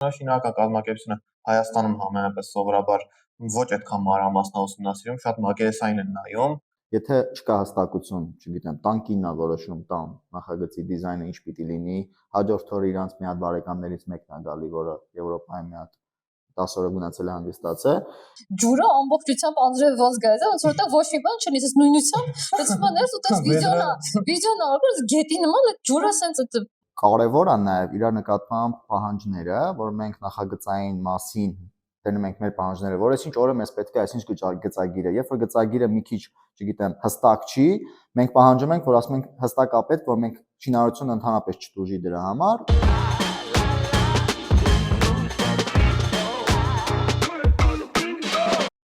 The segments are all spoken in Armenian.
Շինարարական կազմակերպությունը Հայաստանում համենայնպես սովորաբար ոչ այդքան մանրամասնա ուսումնասիրում, շատ մակերեսային են նայում։ Եթե չկա հստակություն, չգիտեմ, տան կինն է որոշում տան նախագծի դիզայնը ինչ պիտի լինի, հաջորդ օրը իրանց մի հատ բարեկամներից մեկն է գալի, որը Եվրոպայի մի հատ 10 օրը գնացել է հանգստացել։ Ջուրը ամբողջությամբ անձրև ոնց գայց, ոնց որտեղ ոչ մի բան չունի, ես նույնությամբ դասում եմ ներս ու տես վիդեոն արգոս գետի նման այդ ջուրը սենց այդ կարևոր է նաև իր նկատմամբ պահանջները, որ մենք նախագծային մասին դնում ենք մեր պահանջները, որ այսինչ օրը մեզ պետք է այսինչ գծագիրը, երբ որ գծագիրը մի քիչ, չգիտեմ, հստակ չի, մենք պահանջում ենք, որ ասում ենք հստակ է պետք, որ մենք շինարարությունը ընդհանրապես չտուժի դրա համար։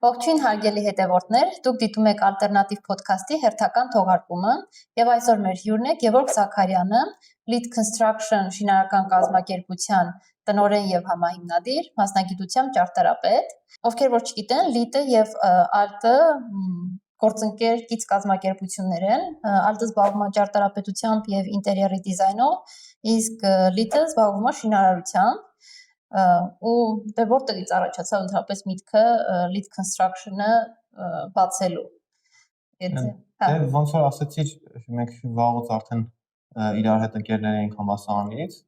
Ողջույն հարգելի հետևորդներ, դուք դիտում եք Ալտերնատիվ Փոդքասթի հերթական թողարկումը եւ այսօր մեր հյուրն է Գևորգ Զաքարյանը, Lead Construction շինարարական կազմակերպության տնօրեն եւ համահիմնադիր, մասնագիտությամբ ճարտարապետ, ովքեր որ չգիտեն, Lead-ը եւ Alt-ը գործընկեր կից կազմակերպություններ են, Alt-ը զբաղվում է ճարտարապետությամբ եւ ինտերիերի դիզայնով, իսկ Lead-ը զբաղվում է շինարարությամբ ու դե որտեղից առաջացավ ընդհանրապես միտքը Lead Construction-ը բացելու։ Դե ոնց որ ասացիր, մենք վաղուց արդեն իրար հետ ընկերներ էինք համալսարանից,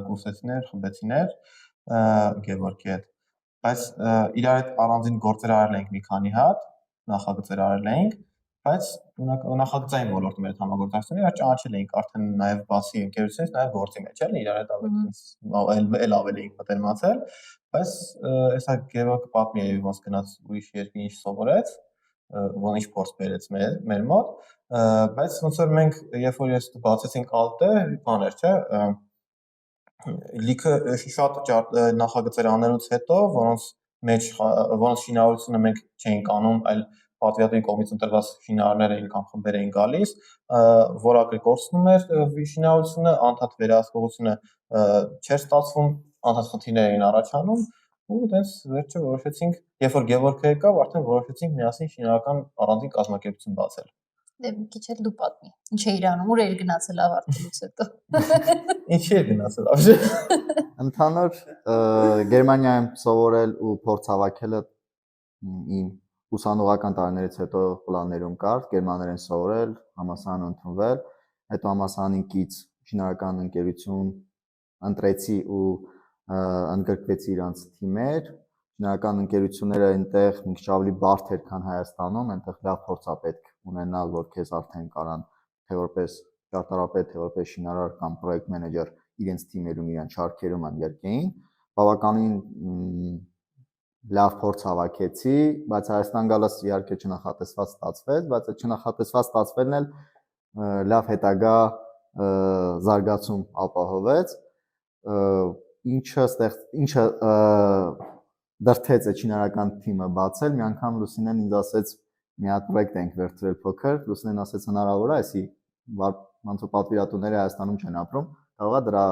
կուրսեցիներ, խմբեցիներ, Գևորգի հետ, բայց իրար հետ առանձին գործեր արել ենք մի քանի հատ, նախագծեր արել ենք, բայց նախագծային ոլորտում էր համագործակցությունը, իրար ճանաչել էինք արդեն նաև բացի ընկերությունից, նաև գործի մեջ էլ իրար հետ ավելի էինք մտերմացել, բայց հեսա Գևորգը պատմի է ոնց գնաց ուրիշ երկրի ինչ սովորեց, ոնց ինչ փորձ բերեց մեր մոտ, բայց ոնց որ մենք երբ որ ես բացեցինք Alt-ը, բան էր, չէ, լիքը շատ նախագծեր անելուց հետո, որոնց շինարարությունը մենք չէինք անում, այլ պատվիրատուի կողմից ընտրված շինարարներ էին կամ խմբեր էին գալիս, որակը կորցնում էր շինարարությունը, անդադ վերահսկողությունը չէր ստացվում, անդադ խնդիրներ էին առաջանում ու այդպես վերջը որոշեցինք, երբ որ Գևորգը եկավ, արդեն որոշեցինք միասին շինարարական առանձին կազմակերպություն բացել։ Դե մի քիչ էլ դու պատմի։ Ինչ է իրանում, ուր էր գնացել ավարտելուց հետո։ Ինչի է գնացել ավշե։ Ընդհանուր Գերմանիայում սովորել ու փորձ հավաքելը իմ ուսանողական տարիներից հետո պլաններում կար, գերմաներեն սովորել, համալսարան ընդունվել, հետո համալսարանին կից շինարարական ընկերություն ընտրեցի ու ընդգրկվեցի իրանց թիմեր, շինարարական ընկերությունները այնտեղ մի քիչ ավելի բարդ էր, քան Հայաստանում, այնտեղ լավ փորձ է պետք ունենալ, որ քեզ արդեն կարան թե որպես ճարտարապետ, թե որպես շինարար կամ պրոյեկտ մենեջեր իրենց թիմերում, իրենց շարքերում ընդգրկեին, բավականին լավ փորձ հավաքեցի, բայց Հայաստան գալիս իհարկե չնախատեսված ստացվեց, բայց այդ չնախատեսված ստացվելն էլ լավ հետագա զարգացում ապահովեց, ինչը դրթեց այդ շինարարական թիմը բացել, մի անգամ Լուսինեն ինձ ասեց մի հատ պրոյեկտ ենք վերցրել փոքր, Լուսինեն ասեց հնարավոր է, այսի ոնց որ պատվիրատուները Հայաստանում չեն ապրում, կարող է դրա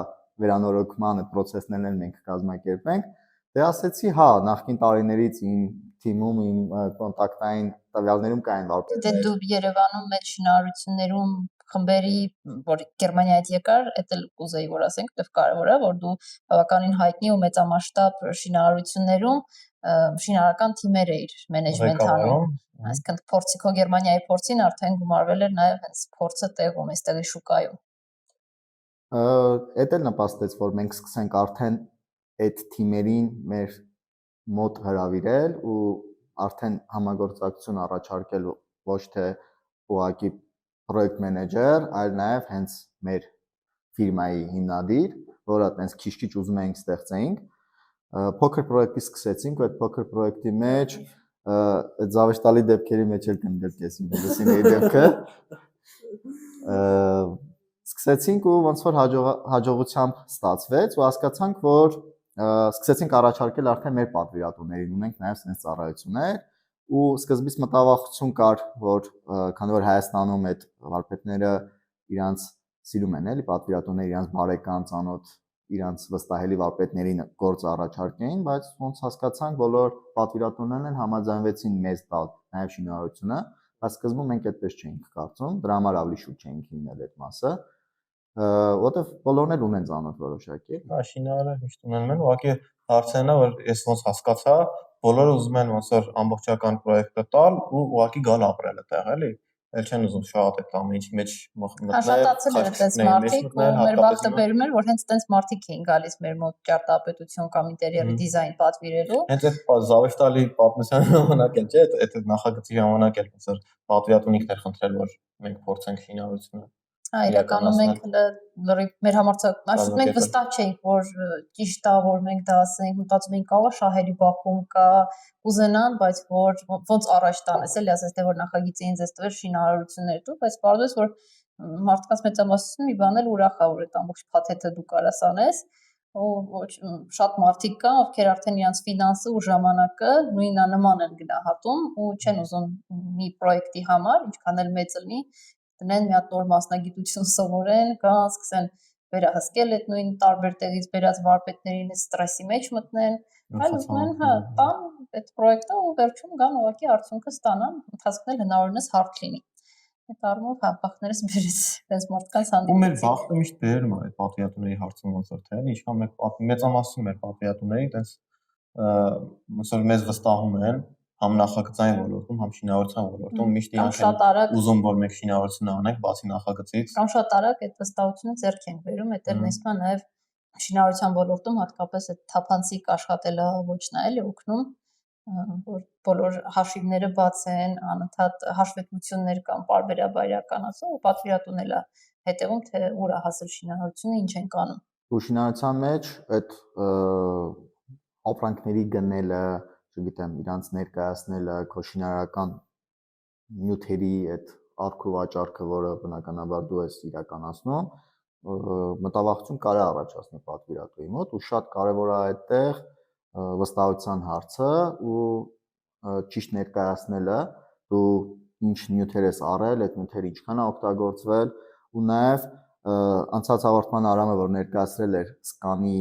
վերանորոգման process-ներն էլ մենք կազմակերպենք։ Դե ասեցի, հա, նախկին տարիներից իմ թիմում, իմ կոնտակտային տվյալներում կային վարպետներ։ Դե դու Երևանում մեծ շինարարություններում խմբերի, որ Գերմանիայից եկար, էդ էլ կուզեի որ ասենք, դեռ կարևոր է, որ դու բավականին հայտնի ու մեծամասշտաբ շինարարություններում շինարարական թիմեր էիր մենեջմենթ անում։ Այսինքն փորձի քո Գերմանիայի փորձին արդեն գումարվել էր նաև հենց փորձը տեղում, այստեղի շուկայում։ Էդ էլ նպաստեց, որ մենք սկսենք արդեն այդ թիմերին մեր մոտ հրավիրել ու արդեն համագործակցություն առաջարկել ոչ թե ուղղակի պրոյեկտ մենեջեր, այլ նաև հենց մեր ֆիրմայի հիմնադիր, որը այտենց քիչ-քիչ ուզում էինք ստեղծեինք։ Փոքր պրոյեկտի սկսեցինք, ու այդ փոքր պրոյեկտի մեջ այդ զավեշտալի դեպքերի մեջ էլ կընդգրկես իմ Լուսինեի դեպքը։ Սկսեցինք ու ոնց որ հաջողությամբ ստացվեց ու հասկացանք, որ սկսեցինք առաջարկել արդեն մեր պատվիրատուներին, ունենք նաև sense ծառայություններ ու սկզբից մտավախություն կար, որ քանի որ Հայաստանում այդ վարպետները իրանց սիրում են, էլի պատվիրատուները իրանց բարեկամ, ծանոթ, իրանց վստահելի վարպետներին գործ առաջարկեին, բայց ոնց հասկացանք, բոլոր պատվիրատուներն են համաձայնվեցին մեզ տալ նաև շինարարությունը, բայց սկզբում մենք այդպես չէինք կարծում, դրա համար ավելի շուտ չէինք հիմնել այդ մասը։ որտեվ բոլորն էլ ունեն ծանոթ որոշակի։ Հա, շինարարները միշտ ունեն, ուղղակի հարցն է, որ ես ոնց հասկացա, բոլորը ուզում են ոնց որ ամբողջական պրոյեկտը տալ ու ուղղակի գալ ապրել այդտեղ, էլի։ Էլ չեն ուզում շատ այդ ամեն ինչի մեջ մտնել, Աշխատացել էր այդպես մարդիկ ու մեր վաղտը բերում էր, որ հենց այդպես մարդիկ էին գալիս մեր մոտ ճարտարապետություն կամ ինտերիերի դիզայն պատվիրելու։ Հենց այդ Զավեշտալի պատմության ժամանակ էլ, չէ՞, այդ նախագծի ժամանակ էլ ոնց որ պատվիրատունիքներ խնդրել, որ մենք փորձենք շինարարությունը։ Հա, իրականում մենք լրիվ մեր համարձակ, այսինքն մենք վստահ չէինք, որ ճիշտ է, որ մենք դա ասենք, մտածում էինք կարող շահերի բախում կա, ուզենան, բայց որ ոնց առաջ տանես, էլի ասես թե որ նախագիծին ձեզ տվեր շինարարություններ դու, բայց պարզվեց որ մարդկանց մեծամասնությունը մի բան էլ ուրախ է, որ այդ ամբողջ փաթեթը դու կարաս անես, ու ոչ շատ մարդիկ կան, ովքեր արդեն իրանց ֆինանսը ու ժամանակը նույնանման են գնահատում ու չեն ուզում մի պրոյեկտի համար, ինչքան էլ մեծ լինի դնեն մի հատ նոր մասնագիտություն սովորեն, կան, սկսեն վերահսկել այդ նույն տարբեր տեղից բերած վարպետներին ստրեսի մեջ մտնեն, այլ ուզում են, հա, տան այդ պրոյեկտը ու վերջում գան ուղղակի արդյունքը ստանան, ընթացքն էլ հնարավորինս հարթ լինի։ Այդ առումով հա բախտներս բերեց դες մարդկանց հանդիպեցին։ Ու մեր բախտը միշտ բերում է այդ պատվիրատուների հարցում ոնց որ թե ինչքան մեկ մեծամասնություն մեր պատվիրատուների այտենց ոնց որ մեզ վստահում են համ նախագծային ոլորտում, համ շինարարության ոլորտում միշտ իրանք են ուզում որ մենք շինարարություն անենք բացի նախագծից։ Կամ շատ արագ այդ վստահությունը ձեռք ենք բերում, այդտեղ նստա նաև շինարարության ոլորտում հատկապես այդ թափանցիկ աշխատելաոճն է էլի օգնում, որ բոլոր հաշիվները բաց են, անընդհատ հաշվետվություններ կան, պարբերաբար իրականացում ու պատվիրատուն էլ է հետևում թե ուր է հասել շինարարությունը, ինչ են կանում։ Ու շինարարության մեջ այդ ապրանքների գնելը, չգիտեմ, իրանց ներկայացնելը, քո շինարարական նյութերի այդ արք ու վաճառքը, որը բնականաբար դու ես իրականացնում, մտավախություն կարող է առաջացնել պատվիրատուի մոտ ու շատ կարևոր է այդտեղ վստահության հարցը ու ճիշտ ներկայացնելը, դու ինչ նյութեր ես առել, այդ նյութերը ինչքան է օգտագործվել ու նաև անցած հաղորդման Արամը որ ներկայացրել էր սկանի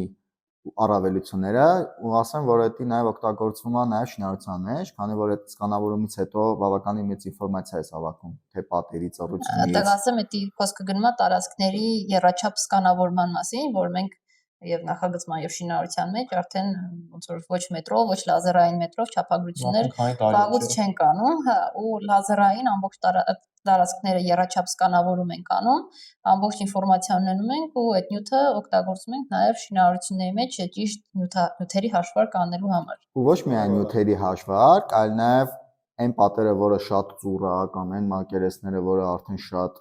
առավելությունները ու ասեմ, որ դա նաև օգտագործվում է նաև շինարարության մեջ, քանի որ այդ սկանավորումից հետո բավականին մեծ ինֆորմացիա է հավաքում, թե պատերի ծառայությունից։ Այդտեղ ասեմ, դա խոսքը գնում է տարածքների եռաչափ սկանավորման մասին, որ մենք եւ նախագծման եւ շինարարության մեջ արդեն ոնց որ ոչ մետրո, ոչ լազերային մետրով չափագրություններ վաղուց չեն կանում, հա, ու լազերային ամբողջ տարածքները եռաչափ սկանավորում ենք անում, ամբողջ ինֆորմացիա ունենում ենք ու այդ նյութը օգտագործում ենք նաև շինարարությունների մեջ ճիշտ նյութերի հաշվարկ անելու համար։ Ու ոչ միայն նյութերի հաշվարկ, այլ նաև այն պատերը, որը շատ ծուռ է, կամ այն մակերեսները, որը արդեն շատ,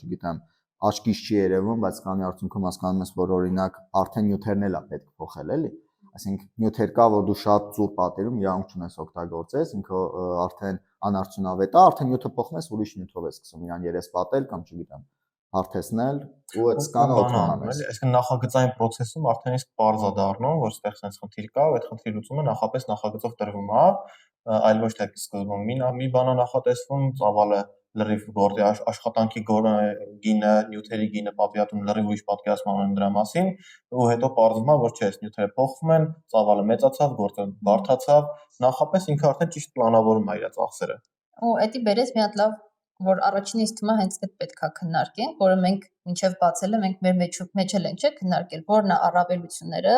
չգիտեմ, աչքից չի երևում, բայց կանի արդյունքում հասկանում ես, որ օրինակ արդեն նյութերն էլ է պետք փոխել, էլի։ Այսինքն նյութեր կա, որ դու շատ ծուռ պատերում իրավունք չունես օգտագործես, ինքը արդեն անարդյունավետ է, արդեն նյութը փոխում ես, ուրիշ նյութով ես սկսում իրան երես պատել կամ չգիտեմ, հարթեցնել ու այդ սկանը օգտվում ես։ Այսինքն նախագծային process-ում արդեն իսկ པարզ է դառնում, որ այդտեղ sense խնդիր կա, ու այդ խնդրի լուծումը նախապես նախագծով տրվում է, այլ ոչ թե սկզբում մի բան է նախատեսվում, ծավալը լրիվ գործի աշխատանքի գինը, նյութերի գինը պատվիրատուն լրիվ ուրիշ պատկերացում ունեն դրա մասին, ու հետո պարզվում է, որ չէ, նյութերը փոխվում են, ծավալը մեծացավ, գործը բարդացավ, նախապես ինքը արդեն ճիշտ պլանավորում է իր ծախսերը։ Ու դա բերեց մի հատ լավ որ առաջինից թվում է հենց այդ պետքա քննարկենք, որը մենք մինչև բացելը մենք մեր մեջ էլ ենք, չէ՞, քննարկել, որն է առավելությունները,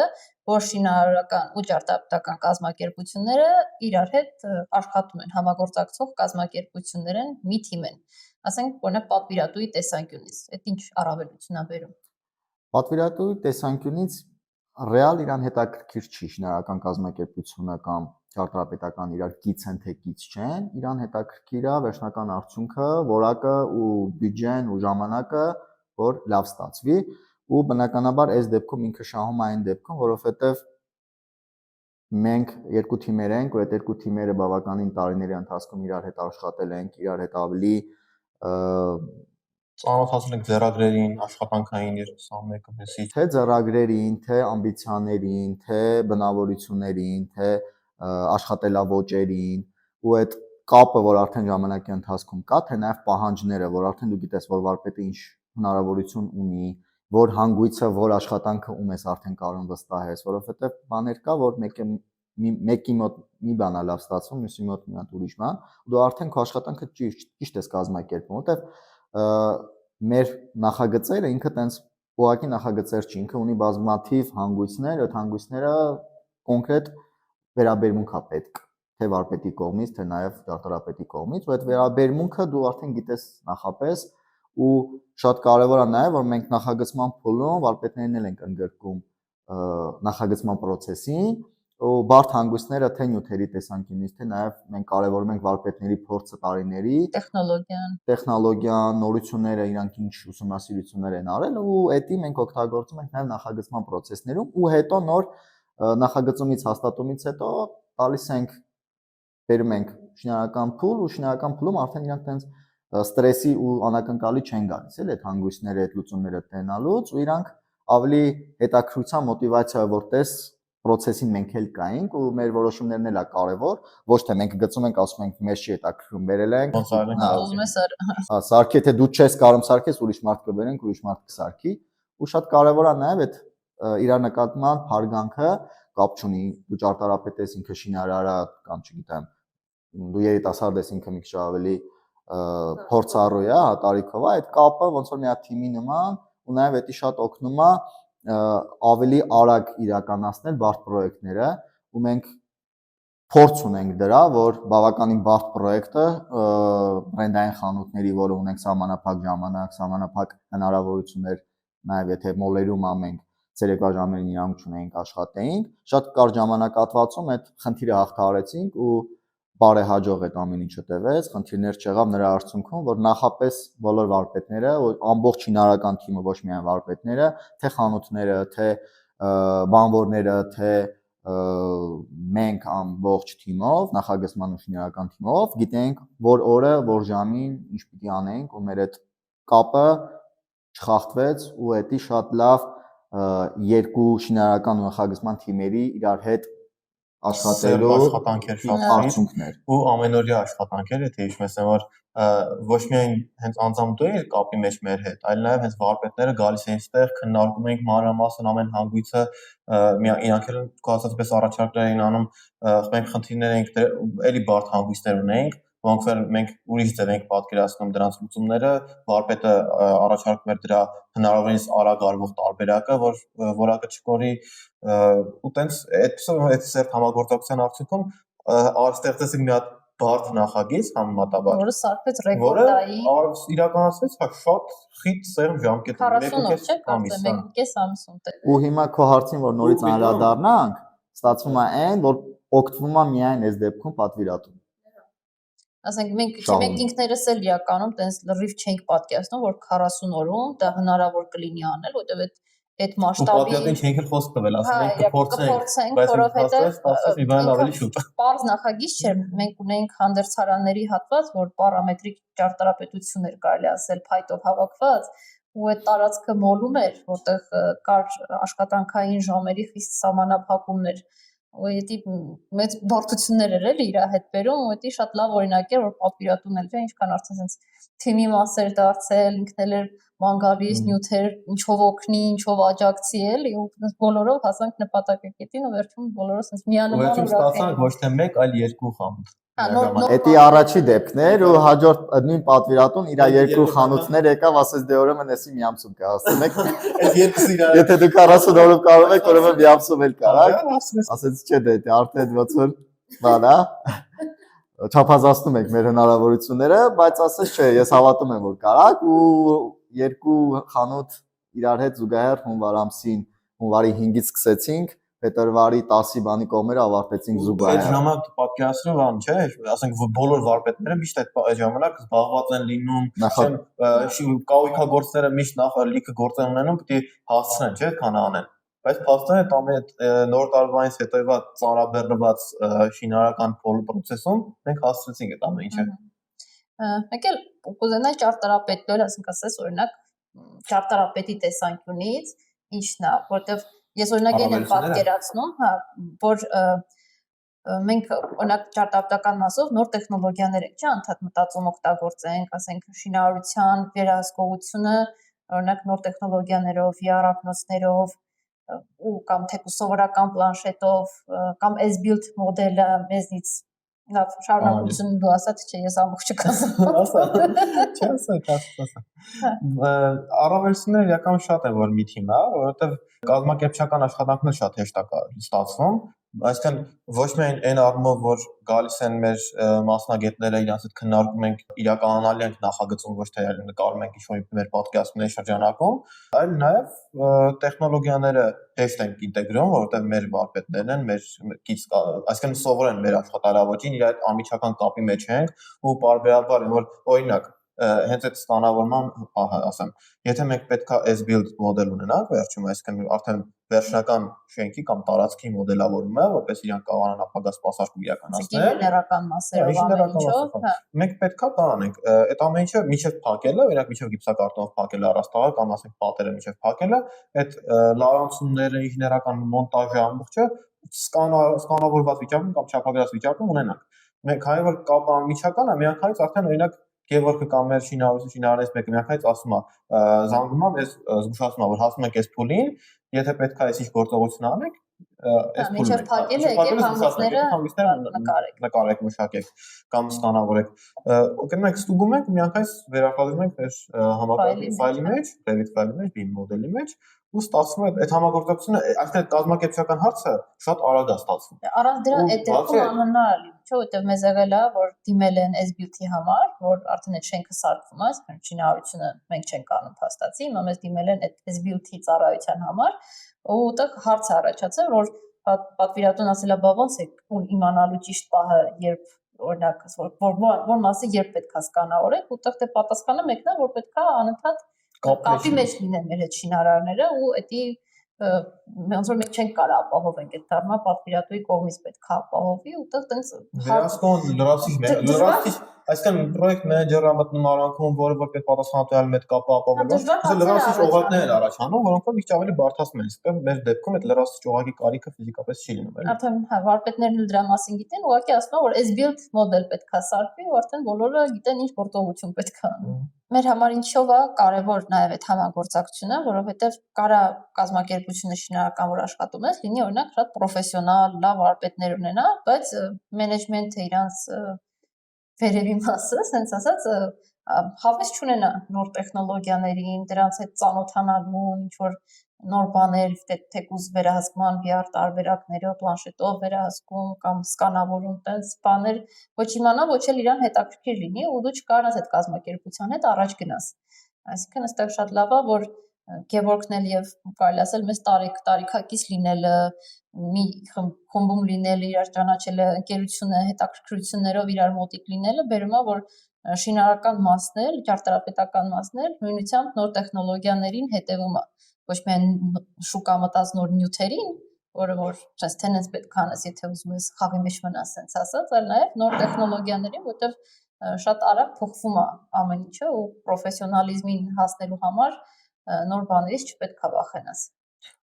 որ շինարարական ու ճարտարապետական կազմակերպությունները իրար հետ աշխատում են, համագործակցող կազմակերպություններ են, մի թիմ են։ Ասենք, օրինակ պատվիրատուի տեսանկյունից, այդ ինչ առավելություն է բերում։ Պատվիրատուի տեսանկյունից ռեալ իրան հետաքրքիր չի շինարարական կազմակերպությունը կամ ճարտարապետական իրար գից են թե գից չեն, իրան հետաքրքիր է վերջնական արդյունքը, որակը ու բյուջեն ու ժամանակը, որ լավ ստացվի ու բնականաբար այս դեպքում ինքը շահում է այն դեպքում, որովհետև մենք երկու թիմեր ենք ու այդ երկու թիմերը բավականին տարիների ընթացքում իրար հետ աշխատել ենք, իրար հետ ավելի ծանոթացել ենք ձեռագրերին, աշխատանքային 21-ը մեսի, թե ձեռագրերին, թե ամբիցիաներին, թե բնավորություններին, թե աշխատելավոճերին ու այդ կապը, որ արդեն ժամանակի ընթացքում կա, թե նաև պահանջները, որ արդեն դու գիտես, որ վարպետը ինչ հնարավորություն ունի, որ հանգույցը, որ աշխատանքը ում ես արդեն կարող վստահես, որովհետև բաներ կա, որ մեկի մոտ մի բան է լավ ստացվում, մյուսի մոտ մի հատ ուրիշ բան, ու դու արդեն քո աշխատանքը ճիշտ ես կազմակերպում, որովհետև մեր նախագծերը ինքը տենց ուղղակի նախագծեր չի, ինքը ունի բազմաթիվ հանգույցներ, այդ հանգույցները կոնկրետ վերաբերմունք է պետք, թե վարպետի կողմից, թե նաև ճարտարապետի կողմից, ու այդ վերաբերմունքը դու արդեն գիտես նախապես ու շատ կարևոր է նաև որ մենք նախագծման փուլում վարպետներն էլ ենք ընդգրկում նախագծման process-ին ու բարդ հանգույցները թե նյութերի տեսանկյունից թե նաև մենք կարևորում ենք վարպետների փորձը տարիների տեխնոլոգիան, նորությունները, իրանք ինչ ուսումնասիրություններ են արել ու էդի մենք օգտագործում ենք նաև նախագծման process-ներում ու հետո նոր նախագծումից հաստատումից հետո տալիս ենք բերում ենք շինարարական փուլ ու շինարարական փուլում արդեն իրանք տենց ստրեսի ու անակնկալի չեն գալիս էլ այդ հանգույցները, այդ լուծումները տենալուց ու իրանք ավելի հետաքրքրության մոտիվացիա որ տես process-ին մենք էլ կայինք ու մեր որոշումներն էլ է կարևոր ոչ թե մենք գծում ենք ասում ենք մեզ չի հետաքրքրում բերել ենք սարքի թե դու չես կարող սարքես ուրիշ մարդ կբերենք ուրիշ մարդ կսարքի ու շատ կարևոր է նաև այդ իր նկատմամբ հարգանքը կապ չունի դու ճարտարապետ ես ինքը շինարար է կամ չգիտեմ դու երիտասարդ ես ինքը մի քիչ ավելի փորձառու է տարիքով է այդ կապը ոնց որ մի հատ թիմի նման ու նաև էդի շատ օգնում է ավելի արագ իրականացնել բարդ պրոյեկտները ու մենք փորձ ունենք դրա որ բավականին բարդ պրոյեկտը բրենդային խանութների որը ունենք սահմանափակ ժամանակ սահմանափակ հնարավորություններ նաև եթե մոլերում ամենք ցերեկվա ժամերին իրանք չունեինք աշխատեինք շատ կարճ ժամանակահատվածում այդ խնդիրը հաղթահարեցինք ու բարեհաջող այդ ամեն ինչը տևեց խնդիրներ չեղավ նրա արդյունքում որ նախապես բոլոր վարպետները ամբողջ շինարարական թիմը ոչ միայն վարպետները թե խանութները թե բանվորները թե մենք ամբողջ թիմով նախագծման ու շինարարական թիմով գիտենք որ օրը որ ժամին ինչ պիտի անենք ու մեր այդ կապը չխախտվեց ու էդի շատ լավ երկու շինարարական ու նախագծման թիմերի իրար հետ աշխատելու աշխատանքեր շատ արդյունքներ ու ամենօրյա աշխատանքեր եթե հիշում ես որ ոչ միայն հենց անձամբ դու ես կապի մեջ մեր հետ այլ նաև հենց վարպետները գալիս են այստեղ քննարկում ենք մանրամասն ամեն հանգույցը իրանք էլ կասածպես առաջարկներ էին անում մենք խնդիրներ ենք էլի բարդ հանգույցներ ունենք ոնց որ մենք ուրիշ ձև ենք պատկերացնում դրանց լուծումները վարպետը առաջարկում էր դրա հնարավորինս արագ արվող տարբերակը որ որակը չկորի ու տենց այդ սերտ համագործակցության արդյունքում ստեղծեցինք մի հատ բարդ նախագիծ համեմատաբար որը սարքվեց ռեկորդային իրականացվեց շատ խիտ սերտ ժամկետով 1.5 ամսում ու հիմա քո հարցին որ նորից անդրադառնանք ստացվում է այն որ օգտվում է միայն այս դեպքում պատվիրատուն ասենք մենք ինքներս էլ իրականում տենց լրիվ չենք պատկերացնում որ 40 օրում դա հնարավոր կլինի անել որտեղ այդ մասշտաբի պատկերացնում չենք էլ խոսք տվել ասում ենք կփորձենք բայց որովհետեւ մի բան ավելի շուտ պարզ նախագիծ չէր մենք ունեինք հանդերձարանների հատված որ պարամետրիկ ճարտարապետություն էր կարելի ասել փայտով հավաքված ու այդ տարածքը մոլում էր որտեղ կար աշխատանքային ժամերի խիստ սահմանափակումներ ու էդի մեծ բարդություններ էր էլի իր հետ բերում ու էդի շատ լավ օրինակ էր որ պատվիրատուն էլ չէ ինչքան արդեն sense թիմի մասեր դարձել ինքնել էր ման գալիս նյութեր ինչով օգնի ինչով աջակցի էլի ու բոլորով հասանք նպատակակետին ու վերջում բոլորը sense միանման ուրախ են ոչ թե մեկ այլ երկու խանութ Էդի առաջի դեպքն էր ու հաջորդ նույն պատվիրատուն իր երկու խանութներ եկավ ասեց դե ուրեմն էսի մի ամսում կհասցնեք այս երկուսը իրար եթե դուք 40 օրով կարող եք ուրեմն մի ամսում էլ կարաք ասեց չէ դե արդեն ոնց որ բանա չափազանցնում ենք մեր հնարավորությունները բայց ասեց չէ ես հավատում եմ որ կարաք ու երկու խանութ իրար հետ զուգահեռ հունվար ամսին հունվարի 5-ից սկսեցինք փետրվարի 10-ի բանի կողմերը ավարտեցինք զուգահեռ։ Այդ ժամանակ պատկերացրու բան, չէ՞, ասենք բոլոր վարպետները միշտ այդ ժամանակ զբաղված են լինում, կահույքագործները միշտ նախ լիքը գործեր ունենում, պիտի հասցնեն, չէ՞, քան անեն։ Բայց փաստորեն այդ նոր տարվանից հետևած ծանրաբեռնված շինարարական process-ում մենք հասցրեցինք այդ ամեն ինչը։ Մեկ էլ կուզենայի ճարտարապետ դեր, ասենք ասես օրինակ ճարտարապետի տեսանկյունից ինչն է, որտեվ ես օրինակ եմ պատկերացնում, հա, որ մենք օրինակ ճարտարապետական մասով նոր տեխնոլոգիաներ ենք, չէ՞, անդադ մտածում օգտագործենք, ասենք շինարարության վերահսկողությունը, օրինակ նոր տեխնոլոգիաներով, VR-ակնոցներով ու կամ թեկուզ սովորական պլանշետով կամ as-built մոդելը մեզնից Լավ, շարունակություն դու ասած չէ, ես ամբողջ չկասեմ։ Ասա, չասա։ Առավելությունները իրական շատ են, որ մի թիմ է, որովհետև կազմակերպչական աշխատանքն էլ շատ հեշտ է ստացվում, այսինքն ոչ միայն այն առումով, որ գալիս են մեր մասնագետները, իրancs հետ քննարկում ենք, իրականանալի ենք նախագծում, ոչ թե նկարում ենք ինչ-որ մեր պատկերացումների շրջանակում, այլ նաև տեխնոլոգիաները հեշտ ենք ինտեգրում, որովհետև մեր վարպետներն են, մեր այսինքն սովոր են մեր աշխատարավոճին, իր այդ անմիջական կապի մեջ ենք ու պարբերաբար որ օրինակ հենց այդ ստանավորման պահը ասեմ, եթե մենք պետքա as-build մոդել ունենանք վերջում, այսինքն արդեն վերջնական շենքի կամ տարածքի մոդելավորումը, որպես իրանք կարողանան ապագա սպասարկում իրականացնել։ Ինժեներական մասերով ամեն ինչով, մենք պետքա դա անենք, այդ ամեն ինչը միջև փակելը, օրինակ միջև գիպսակարտոնով փակելը առաստաղը կամ ասենք պատերը միջև փակելը, այդ լարանցումները, ինժեներական մոնտաժը ամբողջը սկանավորված վիճակում կամ չափագրած վիճակում ունենանք։ Մենք հայ որ կապը անմիջական է, միանգամից արդեն օրինակ Գևորգը կամ մեր շինարարներից մեկը միանգամից ասում է, զանգում է, ես զգուշացնում եմ, որ հասնում ենք այս փուլին, եթե պետք է այսինչ գործողություն անենք, այս փուլը փակելը եկեք հանգիստները նկարեք, մշակեք կամ ստանավորեք։ Կգնանք ստուգում ենք, միանգամից վերարտադրում ենք մեր համակարգի ֆայլի մեջ, Revit ֆայլի մեջ, BIM մոդելի մեջ ու ստացվում է այդ համագործակցությունը, այսինքն կազմակերպչական հարցը շատ արագ է ստացվում։ Առանց դրա այդ դեպքում անհնար է, չէ՞, որտեղ մեզ եղել է, որ դիմել են S-Build-ի համար, որ արդեն այդ շենքը սարքվում է, այսինքն շինարարությունը մենք չենք անում փաստացի, հիմա մեզ դիմել են այդ S-Build-ի ծառայության համար, ու այդտեղ հարց է առաջացել, որ պատվիրատուն ասել է, բա ոնց է իմանալու ճիշտ պահը, երբ օրինակ որ մասը երբ պետք է սկանավորեք, ուտեղ դե պատասխանը մեկն է, որ պետք է անընդհատ կապի մեջ լինեն մեր հետ շինարարները ու էդի ոնց որ մենք չենք կարող ապահովենք այդ դառնա պատվիրատուի կողմից պետք է ապահովի ուտեղ տենց վերահսկողն լրացիչ այսինքն պրոյեկտ մենեջերը մտնում արանքում, որը որ պետք պատասխանատու մեծ կապը ապահովելու լրացիչ օղակներ են առաջանում, որոնք որ իհարկե ավելի բարդացնում են, իսկ մեր դեպքում այդ լրացիչ օղակի կարիքը ֆիզիկապես չի լինում, էլի։ Արդեն վարպետներն էլ դրա մասին գիտեն, ուղղակի ասում են, որ S-Build մոդել պետք է սարքվի ու արդեն բոլորը գիտեն ինչ գործողություն պետք է անի։ Մեր համար ինչով է կարևոր նաև այդ համագործակցությունը, որովհետև կարա կազմակերպությունը շինարարական որ աշխատում ես, լինի օրինակ շատ պրոֆեսիոնալ, լավ վարպետներ ունենա, բայց մենեջմենթը իրանց վերևի մասը, ասենց ասած, հավես չունենա նոր տեխնոլոգիաներին, դրանց հետ ծանոթանալուն, ինչ որ նոր բաներ, թեկուզ վերահսկման VR տարբերակներով, պլանշետով վերահսկում կամ սկանավորում, տենց բաներ ոչ իմանա, ոչ էլ իրան հետաքրքիր լինի ու դու չկարողանաս այդ կազմակերպության հետ առաջ գնաս։ Այսինքն այստեղ շատ լավ է, որ Գևորգն էլ եւ կարելի ասել մեզ տարիքակից լինելը, մի խմբում լինելը, իրար ճանաչելը, ընկերությունը հետաքրքրություններով իրար մոտիկ լինելը բերում է, որ շինարարական մասն էլ, ճարտարապետական մասն էլ նույնությամբ նոր տեխնոլոգիաներին հետևում է, ոչ միայն շուկա մտած նոր նյութերին, որը որ չես տենես պետք է անես, եթե ուզում ես խաղի մեջ մնաս, ասենց ասած, այլ նաև նոր տեխնոլոգիաներին, որտեղ շատ արագ փոխվում է ամեն ինչը ու պրոֆեսիոնալիզմին հասնելու համար նոր բաներից չպետք է վախենաս։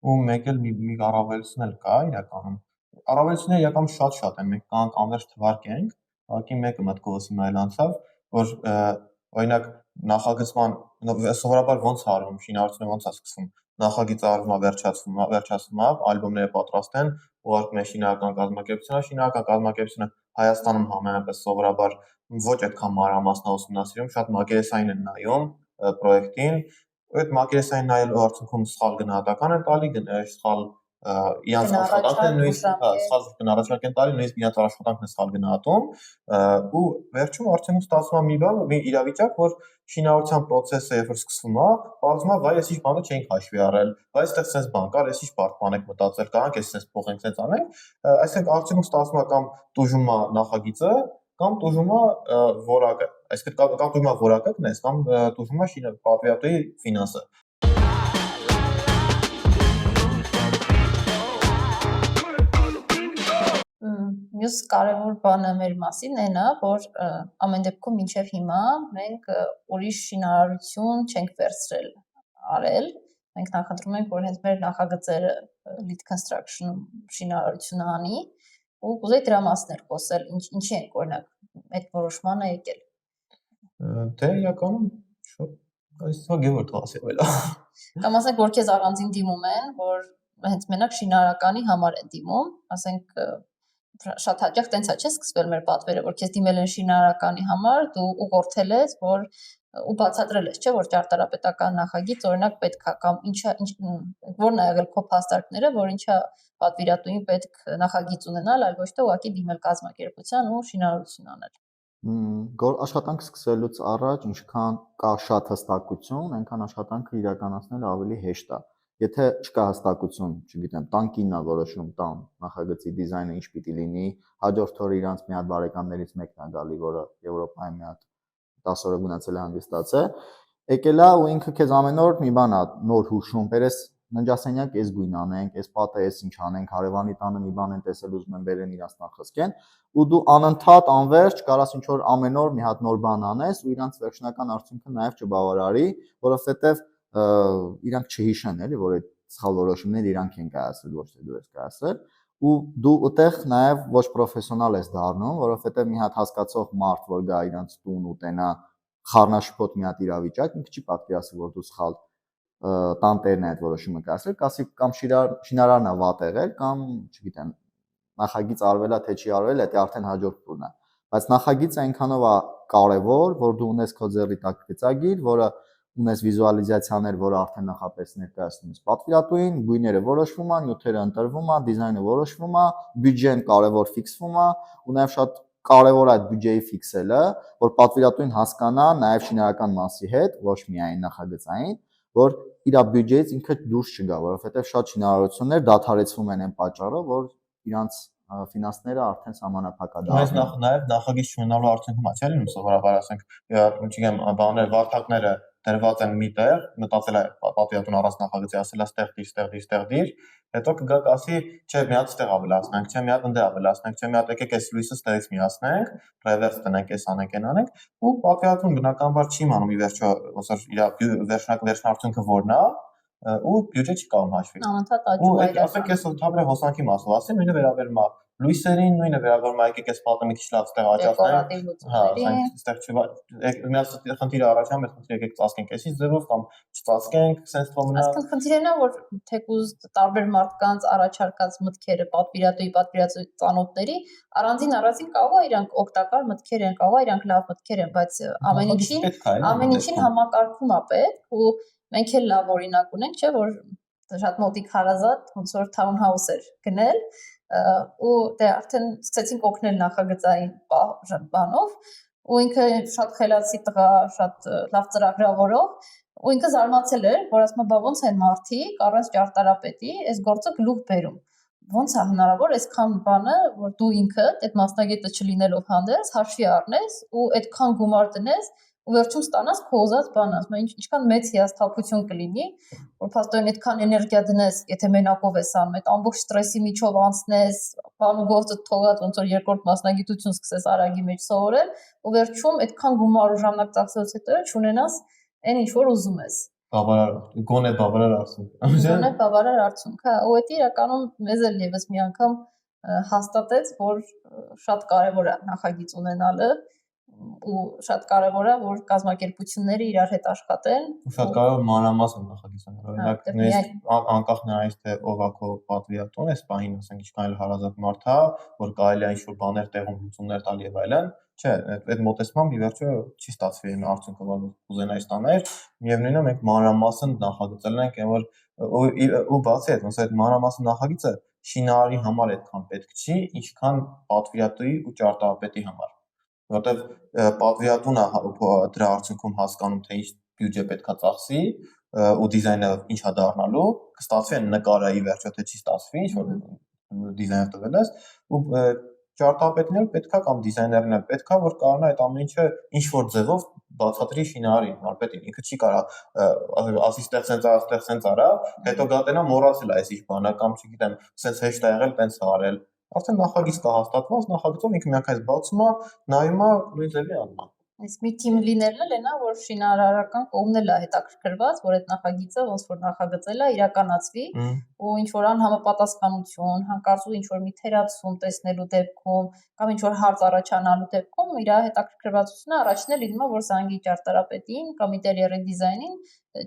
Ու մեկ էլ մի առավելություն էլ կա իրականում։ Առավելությունները իրականում շատ են, մենք կանք անվերջ թվարկենք, ուղղակի մեկը մտքովս հիմա էլ անցավ, որ օրինակ նախագծման սովորաբար ոնց է արվում, շինարարությունը ոնց է սկսվում, նախագիծը արվում է, վերջացվում է, ալբոմները պատրաստ են, ուղարկում են շինարարական կազմակերպությունը, շինարարական կազմակերպությունը Հայաստանում համենայնպես սովորաբար ոչ այդքան մանրամասնա ուսումնասիրում, շատ մակերեսային են նայում պրոյեկտին, այդ մակերեսային նայելու արդյունքում սխալ գնահատական են տալի, սխալ իրանց աշխատանքն է նույնիսկ սխալ գնահատական են տալի, նույնիսկ իրանց աշխատանքն է սխալ գնահատում ու վերջում արդյունքում ստացվում է մի բան, մի իրավիճակ, որ շինարարության process-ը երբ որ սկսվում է, բացում է, վայ, ես ինչ բանը չենք հաշվի առել, բայց այդտեղ sense բան կար, ես ինչ բարդ բան եք մտածել, կարանք ես sense փոխենք, sense անենք, այսինքն արդյունքում ստացվում է կամ տուժում է նախագիծը, կամ տուժում է որակը, այսինքն կամ տուժում է որակը գնես, կամ տուժում է պատվիրատուի ֆինանսը։ Մյուս կարևոր բանը մեր մասին այն է, որ ամեն դեպքում մինչև հիմա մենք ուրիշ շինարարություն չենք վերցրել արել, մենք նախընտրում ենք, որ հենց մեր նախագծերը lead construction շինարարությունը անի ու կուզեի դրա մասներ խոսել, ինչի ենք օրինակ այդ որոշմանը եկել։ Դե իրականում շատ այսօր Գևորգ ասել է։ Կամ ասենք, որ քեզ առանձին դիմում են, որ հենց մենակ շինարարականի համար են դիմում, ասենք շատ հաճախ տենց է չէ սկսվել մեր պատվերը, որ քեզ դիմել են շինարարականի համար, դու ուղղորդել ես, որ ու բացատրել ես, չէ, որ ճարտարապետական նախագիծ օրինակ պետք է կամ որն է եղել քո փաստարկները, որ ինչա պատվիրատուին պետք նախագիծ ունենալ, այլ ոչ թե ուղղակի դիմել կազմակերպության ու շինարարություն անել։ Աշխատանք սկսելուց առաջ ինչքան կա շատ հստակություն, այնքան աշխատանքը իրականացնելը ավելի հեշտ է։ Եթե չկա հստակություն, չգիտեմ, տան կինն է որոշում տան նախագծի դիզայնը ինչ պիտի լինի, հաջորդ օրը իրանց մի հատ բարեկամներից մեկն է գալի, որը Եվրոպայի մի հատ 10 օրը գնացել է հանգստացել, եկել է ու ինքը քեզ ամեն օր մի բան է նոր հուշում, բերես ննջասենյակ էս գույն անենք, էս պատը էս ինչ անենք, հարևանի տանը մի բան են տեսել ուզում են բերեն իրանց նախոսքեն, ու դու անընդհատ անverջ կարաս ինչ որ ամեն օր մի հատ նոր բան անես ու իրանց վերջնական արդյունքը նաև չբավարարի, որովհետև իրանք չհիշեն էլի, որ այդ սխալ որոշումները իրանք են կայացրել, ոչ թե դու ես կայացրել, ու դու ուտեղ նաև ոչ պրոֆեսիոնալ ես դառնում, որովհետև մի հատ հասկացող մարդ, որ գա իրանց տուն ուտենա խառնաշփոթ մի հատ իրավիճակ, ինքը չի պատկերացնի, որ դու սխալ տանտերն է այդ որոշումը կայացրել, կասի կամ շինարարն է վատ եղել, կամ չգիտեմ, նախագիծ արվել է թե չի արվել, դա արդեն հաջորդ տուրն է, բայց նախագիծը այնքանով է կարևոր, որ դու ունես քո ձեռի տակ գծագիր, որը ունես վիզուալիզացիաներ, որը արդեն նախապես ներկայացնում ես պատվիրատուին, գույները որոշվում են, նյութերը ընտրվում են, դիզայնը որոշվում է, բյուջեն կարևոր ֆիքսվում է, ու նաև շատ կարևոր է այդ բյուջեի ֆիքսելը, որ պատվիրատուին հասկանա նաև շինարարական մասի հետ, ոչ միայն նախագծային, որ իր բյուջեից ինքը դուրս չգա, որովհետև շատ շինարարություններ դադարեցվում են այն պատճառով, որ իրանց ֆինանսները արդեն սահմանափակ է դառնում։ Նաև նախագիծ չունենալու արդյունքում է, չէ՞ լինում սովորաբար ասենք, չգիտեմ, բաներ, վարդակները դրված են մի տեղ, մտածել է պատվիրատուն առանց նախագծի, ասել է ստեղ դիր, հետո կգա կասի, չէ, մի հատ ստեղ ավելացնենք, չէ, մի հատ ընդ ավելացնենք, չէ, մի հատ եկեք այս լույսը ստեղից միացնենք, ռևերս տնենք, այս անենք, այն անենք, ու պատվիրատուն բնականաբար չի իմանում ի վերջո, ոնց որ իր վերջնարդյունքը որն է, ու բյուջե չի կարող հաշվի։ Անընդհատ աճում է։ Ասենք ես ընդհանրապես հոսանքի մասով ասեմ, նույնը վերաբերում է լույսերին, նույնը վերաբերում է եկեք այս պատը մի քիչ լավ ստեղ աճացնենք։ Հա, ասենք ստեղ մի խնդիր առաջանում է, խնդիր եկեք ծածկենք այսի ձևով կամ չծածկենք, sense թողնա։ Այսինքն խնդիրն է, որ թեկուզ տարբեր մարդկանց առաջարկած մտքերը պատվիրատուի ծանոթների առանձին կարող է իրանք օգտակար մտքեր են, կարող է իրանք լավ մտքեր են, բայց ամեն ինչին համակարգում է պետք ու մենք էլ լավ օրինակ ունենք, չէ, որ շատ մոտիկ հարազատ ոնց որ town house էր գնել ու դե արդեն սկսեցինք օգնել նախագծային բանով ու ինքը շատ խելացի տղա, շատ լավ ծրագրավորող ու ինքը զարմացել էր, որ ասում է, բա ոնց են մարդիկ առանց ճարտարապետի այս գործը գլուխ բերում։ Ոնց է հնարավոր այսքան բանը, որ դու ինքդ այդ մասնագետը չլինելով հանդերձ հաշվի առնես ու այդքան գումար տնես ու վերջում ստանաս քո ուզած բանը, ասում եմ, ինչքան մեծ հիասթափություն կլինի, որ փաստորեն այդքան էներգիա դնես, եթե մենակով ես անում, այդ ամբողջ ստրեսի միջով անցնես, բան ու գործը թողած ոնց որ երկրորդ մասնագիտություն սկսես արագի մեջ սովորել, ու վերջում այդքան գումար ու ժամանակ ծախսելուց հետո չունենաս այն ինչ որ ուզում ես։ Գոնե բավարար արդյունք։ Գոնե բավարար արդյունք, հա, ու դա իրականում մեզ էլ եւս մի անգամ հաստատեց, որ շատ կարևոր է նախագիծ ունենալը ու շատ կարևոր է որ կազմակերպությունները իրար հետ աշխատեն ու շատ կարևոր մանրամասն նախագիծներ օրինակ նույնիսկ անկախ նրանից թե ով է քո պատվիրատուն այս պահին ասենք ինչքան էլ հարազատ մարդ է որ կարելի է ինչ-որ բաներ տեղում լուծումներ տալ եւ այլն չէ այդ մոտեցմամբ ի վերջո չի ստացվի այն արդյունքը որ կուզենայի ստանալ միևնույնն է մենք մանրամասն նախագծել ենք այն որ ու բացի այդ ոնց այդ մանրամասն նախագիծը շինարարի համար այդքան պետք չի ինչքան պատվիրատուի ու ճարտարապետի համար որտեվ պատվիրատունը դրա արդյունքում հասկանում թե ինչ բյուջե պետքա ծախսի ու դիզայնը ինչա դառնալու կստացվի այն նկարը ի վերջո թե չի ստացվի ինչ որ դիզայնը տվել ես ու ճարտարապետն էլ պետքա կամ դիզայներն էլ պետքա որ կարողանա այդ ամեն ինչը ինչ որ ձևով բացատրի շինարարին մարպետին ինքը չի կարա ասի ստեղ սենց արա հետո գատենա մոռացել է այս բանը կամ չգիտեմ սենց հեշտ է եղել տենց արել արդեն նախագիծ կա հաստատված նախագծով ինքը միանգամից բացում է նայում է նույն ձևի անում է Իսկ մի թիմ լիներն էլ այնա որ շինարարական կողմն էլ է հետաքրքրված որ այդ նախագիծը ոնց որ նախագծել է իրականացվի ու ինչ որ անհամապատասխանություն հանկարծ ինչ որ մի թերացում տեսնելու դեպքում կամ ինչ որ հարց առաջանալու դեպքում իր հետաքրքրվածությունը առաջին է լինում որ զանգի ճարտարապետին կամ ինտերիերի դիզայնին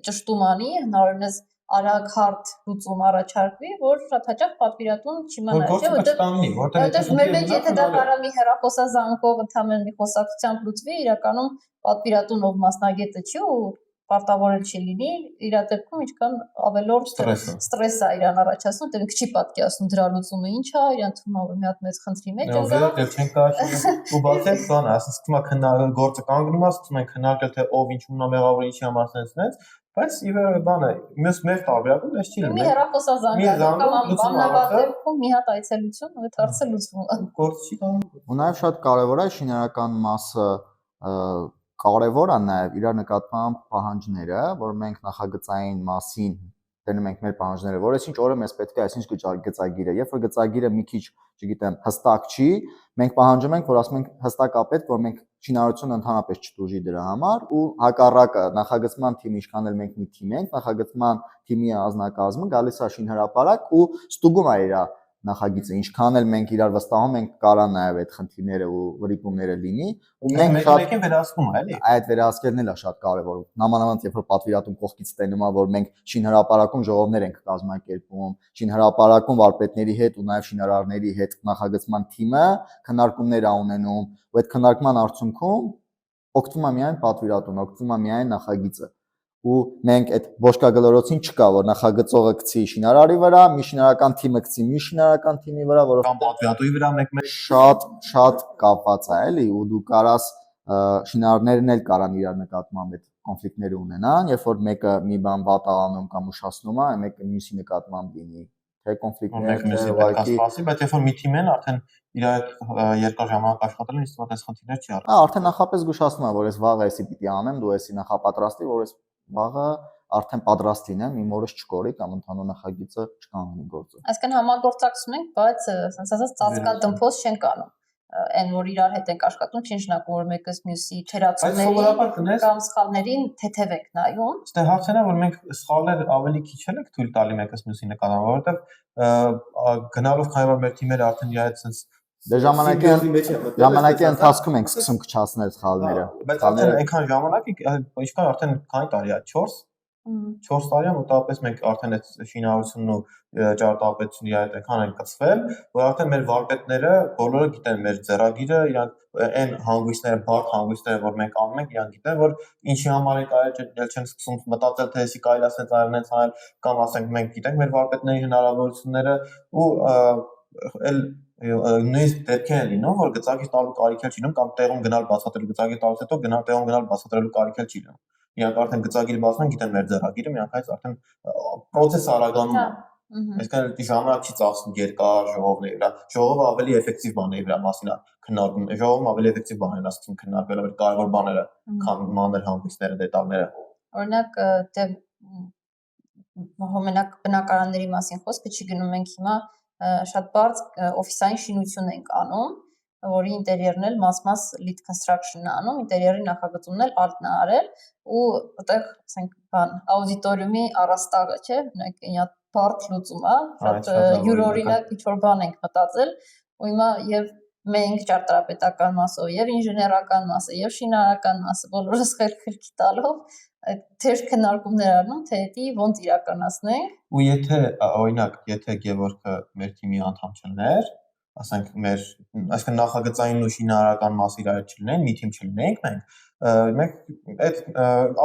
ճշտում անի հնարավորինս արագ հարթ լուծում առաջարկվի, որ շատ հաճախ պատվիրատուն չիմանա, Որ գործը չկանգնի, որտեղ մեր մեջ եթե դա կարա մի հեռախոսազանգով ընդհանրեն մի խոսակցությամբ լուծվի, իրականում պատվիրատուն ով մասնագետը չի ու պարտավորել չի լինի, իր դեպքում ինչքան ավելորդ ստրես է իրան առաջացնում, դե ինքը չի պատկերացնում դրա լուծումը ինչ է, իրան թվում է որ մի հատ մեծ խնդրի մեջ են գա։ Դե չեն կարողանում ու բացել բանը, ասում եմ քննարկել գործը կանգնում է, ասում են քննարկել թե ով ինչումն է մեղավոր ինչի համար sense-նից, բայց ի վերջո բանը մեր տարբերակում էս չի լինի։ Մի հեռախոսազանգ կամ ամենաբար դեպքում մի հատ այցելություն ու այդ հարցը լուծվում է։ Գործը չի կանգնում։ Ու նաև շատ կարևոր է շինարարական մասը կարևոր է նաև իր նկատմամբ պահանջները, որ մենք նախագծային մասին տենում ենք մեր պահանջները, որ այսինչ օրը մեզ պետք է այսինչ գծագիրը, երբ որ գծագիրը մի քիչ, չգիտեմ, հստակ չի, մենք պահանջում ենք, որ ասում ենք հստակ է պետք, որ մենք շինարարությունը ընդհանրապես չտուժի դրա համար ու հակառակը նախագծման թիմը ինչքան էլ մենք մի թիմ ենք, նախագծման թիմի անձնակազմը գալիս է շինհրապարակ ու ստուգում է իր նախագիծը, ինչքան էլ մենք իրար վստահում ենք կարա նաև այդ խնդիրները ու վրիպումները լինի ու մենք շատ վերահսկում է, էլի։ Այդ վերահսկելն էլ է շատ կարևոր։ Նամանավանդ երբ որ պատվիրատուն կողքից տենում է, որ մենք շինհրապարակում ժողովներ ենք կազմակերպում, շինհրապարակում վարպետների հետ ու նաև շինարարների հետ նախագծման թիմը քննարկումներ է ունենում, ու այդ քննարկման արդյունքում օգտվում է միայն պատվիրատուն, օգտվում է միայն նախագիծը։ Ու մենք այդ ոսկագլորոցին չկա, որ նախագծողը գցի շինարարի վրա, մի շինարարական թիմը գցի մի շինարարական թիմի վրա, որով կամ պատվիրատուի վրա մեկ շատ կապված է, էլի, ու դու կարաս շինարարներն էլ կարան իրար նկատմամբ այդ կոնֆլիկտները ունենան, երբ որ մեկը մի բան վատ է անում կամ ուշացնում է, մեկը մյուսի նկատմամբ լինի, թե կոնֆլիկտներ, թե ուղղակի, բայց երբ որ մի թիմ են արդեն իրար երկար ժամանակ աշխատել են, իսկ այս խնդիրներ չի առնչվում։ Արդեն նախապես զգուշացնում է, որ այս վաղը էսի պիտի անեմ, դու էսի նախապատրաստի, որ այս վաղը արդեն պատրաստ լինեմ, իմ օրս չկորի կամ ընդհանուր նախագիծը չկանգնի գործը։ Այսինքն համագործակցում ենք, բայց ասած ասած ծածկադմփոս չենք անում։ Այն որ իրար հետ ենք աշխատում, չի նշանակում որ մեկս մյուսի թերացումների կամ սխալներին թեթև ենք նայում։ Այստեղ հարցն է, որ մենք սխալներ ավելի քիչ ենք թույլ տալի մեկս մյուսի նկատմամբ, որովհետև գնալով քանի որ մեր թիմերը արդեն իրար հետ sense դե ժամանակի ընթացքում ենք սկսում քչացնել սխալները։ Բայց արդեն այնքան ժամանակի, ինչքան արդեն քանի տարի է, 4 տարի է մոտավորապես մենք արդեն այդ շինարարությունն ու ճարտարապետությունը իրար հետ այնքան են կցվել, որ արդեն մեր վարպետները բոլորը գիտեն մեր ձեռագիրը, իրանք այն հանգույցները, բարդ հանգույցները, որ մենք անում ենք, իրանք գիտեն, որ ինչի համար են կարել չեն սկսում մտածել, թե էսի կարելի է ասենց այլ կամ ասենք մենք գիտենք մեր վարպետների հնարավորությունները ու էլ նույնիսկ դեպքեր են լինում, որ գծագիր տալու կարիք չի լինում կամ տեղում գնալ բացատրելու գծագիր տալուց հետո տեղում գնալ բացատրելու կարիք չի լինում։ Իրանք արդեն գծագիր բացում են, գիտեն մեր ձեռագիրը, միանգամից արդեն process-ը արագանում է։ Այսինքն ժամանակ չի ծախսում երկար ժողովների վրա։ Ժողովը ավելի էֆեկտիվ բան է իր մասին քննարկում։ Ժողովում ավելի էֆեկտիվ բաներն է սկսում քննարկվել ավելի կարևոր բաները, քան մանր հանգույցները, դետալները։ Օրինակ, դե մենակ բնակարանների մասին խոսքը չի գնում, մենք հիմա շատ բարձ օֆիսային շինություն ենք անում, որի ինտերիերն էլ մաս lead construction-ն է անում, ինտերիերի նախագծումն էլ ալտն է արել ու այդտեղ, ասենք, բան, աուդիտորիումի առաստաղը, չէ, ունենք բարդ լուծում է, շատ յուրօրինակ ինչ-որ բան ենք մտածել, ու հիմա եւ մենք ճարտարապետական մասով եւ ինժեներական մասը եւ շինարարական մասը բոլորս խելքի տալով այդ թեր քննարկումներ առնում, թե դա ոնց իրականացնենք։ Ու եթե օրինակ, եթե Գևորգը մեր թիմի անդամ չլներ, ասենք այսինքն նախագծային ու շինարարական մասը իրար հետ չլինեն, մի թիմ չլինենք մենք այդ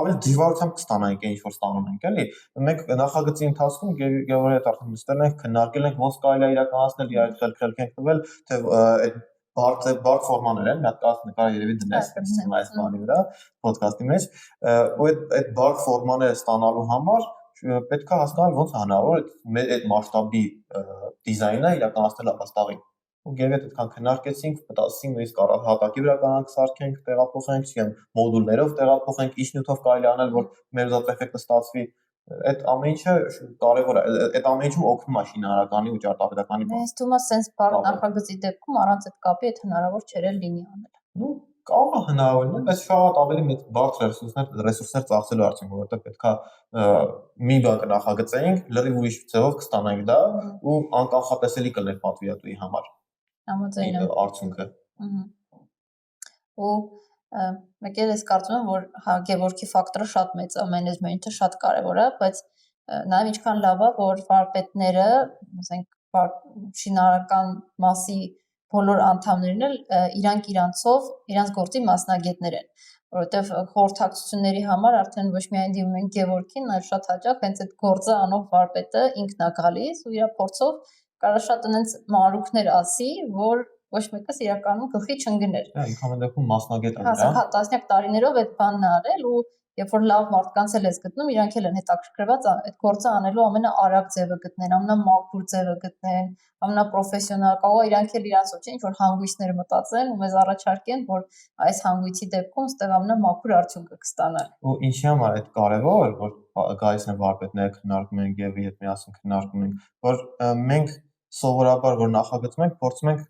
ավելի դժվարությամբ կստանանք ինչ որ ստանում ենք, էլի։ Մենք նախագծի ընթացքում Գևորգի հետ արդեն նստել ենք, քննարկել ենք ոնց կարելի է իրականացնել, իրար խելք ենք տվել, թե այդ բարդ ֆորմաներ են, մի հատ կարգ նկար երևի դնես այս բանի վրա, ոդկասթի մեջ, ու այդ բարդ ֆորմաները ստանալու համար պետք է հասկանալ ոնց է հնարավոր այդ մասշտաբի դիզայնը իրականացնել առաստաղին։ Ու գերեդ այդքան քննարկեցինք, մտածեցինք նույնիսկ հատակի վրա կանանք սարքենք, տեղափոխենք, չգիտեմ, մոդուլներով տեղափոխենք, ինչ նյութով կարելի անել, որ մեր ուզած էֆեկտը ստացվի։ Այդ ամեն ինչը կարևոր է, այդ ամեն ինչում օգնում է շինարարականի ու ճարտարապետականի։ Ես թվում է sense բարդ նախագծի դեպքում առանց այդ կապի այդ հնարավոր չէր լինի անել։ Ну, կարող է հնարավոր լինել, բայց շատ ավելի մեծ բարդ ռեսուրսներ ծախսելու արդյունքում, որովհետև պետքա մի բան կնախագծենք, լրիվ ուրիշ ձևով կստանանք դա ու անկանխատեսելի կլներ պատվիրատուի համար։ Համաձայն եմ։ Արդյունքը։ Ու մեկ էլ ես կարծում եմ, որ հա Գևորգի ֆակտորը շատ մեծ է, մենեջմենթը շատ կարևոր է, բայց Նաև ինչքան լավ է, որ վարպետները, ասենք, շինարարական մասի բոլոր անդամներն էլ իրանք իրանցով իրանց գործի մասնագետներ են, որովհետև խորհրդակցությունների համար արդեն ոչ միայն դիմում են Գևորգին, այլ շատ հաճախ հենց այդ գործը անող վարպետը ինքն է գալիս ու իր փորձով կարող շատ այնց մանրուքներ ասի, որ ոչ մեկս իրականում գլխի չընկներ։ Ինքան դեպքում մասնագետ են, հա, տասնյակ տարիներով այդ բանն արել ու երբ որ լավ մարդկանց էլ ես գտնում, իրանք էլ են հետաքրքրված այդ գործը անելու ամենաարագ ձևը գտնեն, ամենամաքուր ձևը գտնեն, ամենապրոֆեսիոնալ, կարող է իրանք էլ իրանց ոչ ինչ որ հանգույցներ մտածեն ու մեզ առաջարկեն, որ այս հանգույցի դեպքում ստեղ ամենամաքուր արդյունքը կստանալ։ Ու ինչի համար այդ կարևոր, որ գայիս են վարպետները քննարկում ենք եւ իդ միասին քննարկում ենք, որ մենք սովորաբար որ նախագծում ենք, փորձում ենք